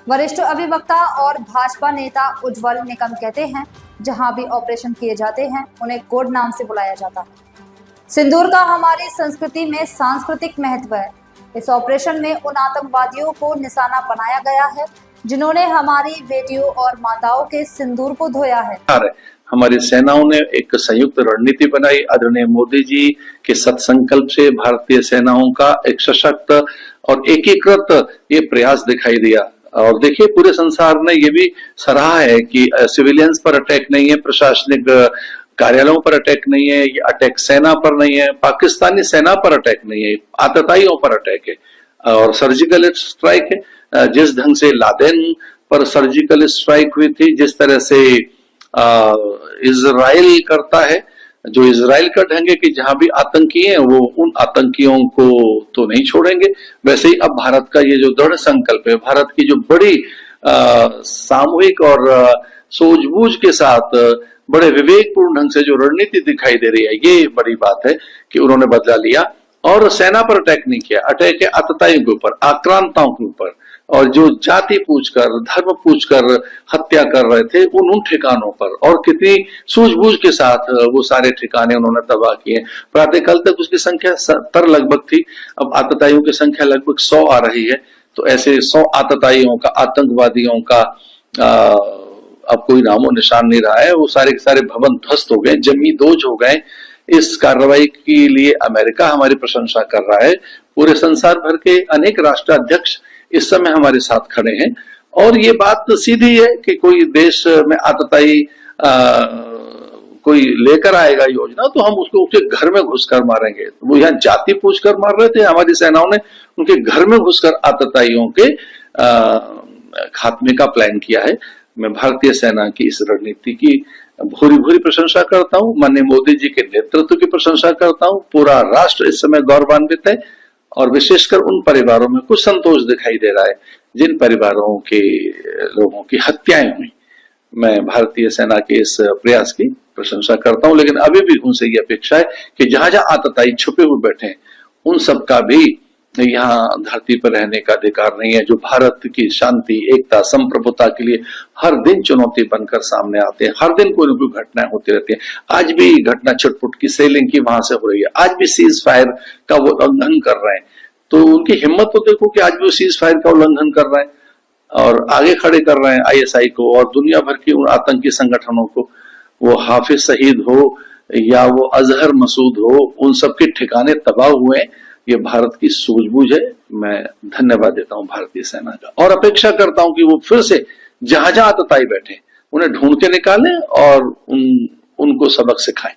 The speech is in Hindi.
वरिष्ठ अधिवक्ता और भाजपा नेता उज्जवल निकम कहते हैं, जहां भी ऑपरेशन किए जाते हैं उन्हें कोड नाम से बुलाया जाता है। सिंदूर का हमारी संस्कृति में सांस्कृतिक महत्व है। इस ऑपरेशन में उन आतंकवादियों को निशाना बनाया गया है जिन्होंने हमारी बेटियों और माताओं के सिंदूर को धोया है। हमारी सेनाओं ने एक संयुक्त रणनीति बनाई। आदरणीय मोदी जी के सत्संकल्प से भारतीय सेनाओं का एक सशक्त और एकीकृत ये प्रयास दिखाई दिया। और देखिए, पूरे संसार ने ये भी सराहा है कि सिविलियंस पर अटैक नहीं है, प्रशासनिक कार्यालयों पर अटैक नहीं है, ये अटैक सेना पर नहीं है, पाकिस्तानी सेना पर अटैक नहीं है, आतताइयों पर अटैक है और सर्जिकल स्ट्राइक है। जिस ढंग से लादेन पर सर्जिकल स्ट्राइक हुई थी, जिस तरह से इजराइल करता है, जो इजराइल का ढंग है कि जहां भी आतंकी हैं वो उन आतंकियों को तो नहीं छोड़ेंगे, वैसे ही अब भारत का ये जो दृढ़ संकल्प है, भारत की जो बड़ी सामूहिक और सूझबूझ के साथ बड़े विवेकपूर्ण ढंग से जो रणनीति दिखाई दे रही है, ये बड़ी बात है कि उन्होंने बदला लिया और सेना पर अटैक नहीं किया। अटैक है आतताइयों के ऊपर, आक्रांताओं के ऊपर, और जो जाति पूछकर, धर्म पूछकर हत्या कर रहे थे उन ठिकानों पर, और कितनी सूझबूझ के साथ वो सारे ठिकाने उन्होंने तबाह किए। प्रातःकाल तक उसकी संख्या 70 लगभग थी, अब आतताइयों की संख्या लगभग 100 आ रही है। तो ऐसे 100 आतताइयों का, आतंकवादियों का अब कोई नामो निशान नहीं रहा है। वो सारे के सारे भवन ध्वस्त हो गए, जमी दोज हो गए। इस कार्रवाई के लिए अमेरिका हमारी प्रशंसा कर रहा है। पूरे संसार भर के अनेक राष्ट्राध्यक्ष इस समय हमारे साथ खड़े हैं और ये बात सीधी है कि कोई देश में आतताई कोई लेकर आएगा योजना तो हम उसको उसके घर में घुसकर मारेंगे। तो वो यहाँ जाति पूछकर मार रहे थे, हमारी सेनाओं ने उनके घर में घुसकर आतताइयों के खात्मे का प्लान किया है। मैं भारतीय सेना की इस रणनीति की भूरी भूरी प्रशंसा करता हूँ, माननीय मोदी जी के नेतृत्व की प्रशंसा करता हूँ। पूरा राष्ट्र इस समय गौरवान्वित है और विशेषकर उन परिवारों में कुछ संतोष दिखाई दे रहा है जिन परिवारों के लोगों की हत्याएं हुई। मैं भारतीय सेना के इस प्रयास की प्रशंसा करता हूं, लेकिन अभी भी उनसे ये अपेक्षा है कि जहां जहां आतताई छुपे हुए बैठे हैं उन सबका भी यहाँ धरती पर रहने का अधिकार नहीं है। जो भारत की शांति, एकता, संप्रभुता के लिए हर दिन चुनौती बनकर सामने आते हैं, हर दिन कोई न कोई घटनाएं होती रहती हैं। आज भी घटना छुटपुट की सेलिंग की वहां से हो रही है, आज भी सीज फायर का वो उल्लंघन कर रहे हैं। तो उनकी हिम्मत तो देखो कि आज भी वो सीज फायर का उल्लंघन कर रहे हैं और आगे खड़े कर रहे हैं आईएसआई को और दुनिया भर की उन आतंकी संगठनों को। वो हाफिज सईद हो या वो अजहर मसूद हो, उन सबके ठिकाने तबाह हुए। ये भारत की सूझबूझ है। मैं धन्यवाद देता हूं भारतीय सेना का और अपेक्षा करता हूं कि वो फिर से जहां जहां आतताई बैठे उन्हें ढूंढ के निकालें और उनको सबक सिखाएं।